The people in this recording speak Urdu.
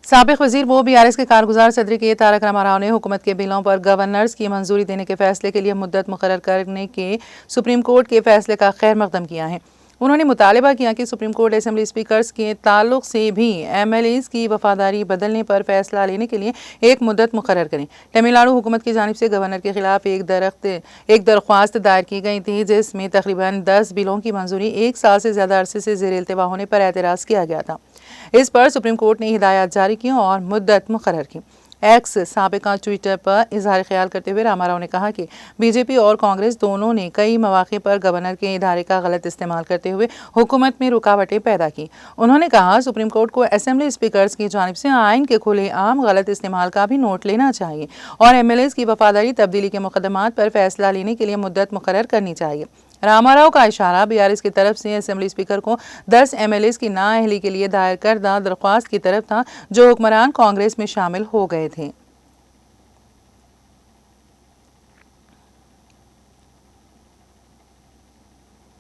سابق وزیر وہ BRS کے کارگزار صدر کے تارک راما راؤ نے حکومت کے بلوں پر گورنرز کی منظوری دینے کے فیصلے کے لیے مدت مقرر کرنے کے سپریم کورٹ کے فیصلے کا خیر مقدم کیا ہے۔ انہوں نے مطالبہ کیا کہ سپریم کورٹ اسمبلی اسپیکرز کے تعلق سے بھی MLAs کی وفاداری بدلنے پر فیصلہ لینے کے لیے ایک مدت مقرر کریں۔ تمل ناڈو حکومت کی جانب سے گورنر کے خلاف ایک درخواست دائر کی گئی تھی جس میں تقریباً 10 بلوں کی منظوری 1 سال سے زیادہ عرصے سے زیر التوا ہونے پر اعتراض کیا گیا تھا۔ اس پر سپریم کورٹ نے ہدایات جاری کی اور مدت مقرر کی۔ ایکس سابقہ ٹویٹر پر اظہار خیال کرتے ہوئے راما راؤ نے کہا کہ BJP اور کانگریس دونوں نے کئی مواقع پر گورنر کے ادارے کا غلط استعمال کرتے ہوئے حکومت میں رکاوٹیں پیدا کی۔ انہوں نے کہا سپریم کورٹ کو اسمبلی اسپیکرز کی جانب سے آئین کے کھلے عام غلط استعمال کا بھی نوٹ لینا چاہیے اور MLAs کی وفاداری تبدیلی کے مقدمات پر فیصلہ لینے کے لیے مدت مقرر کرنی چاہیے۔ راما راؤ کا اشارہ BRS کی طرف سے اسمبلی اسپیکر کو 10 MLAs کی نااہلی کے لیے دائر کردہ درخواست کی طرف تھا جو حکمران کانگریس میں شامل ہو گئے تھے۔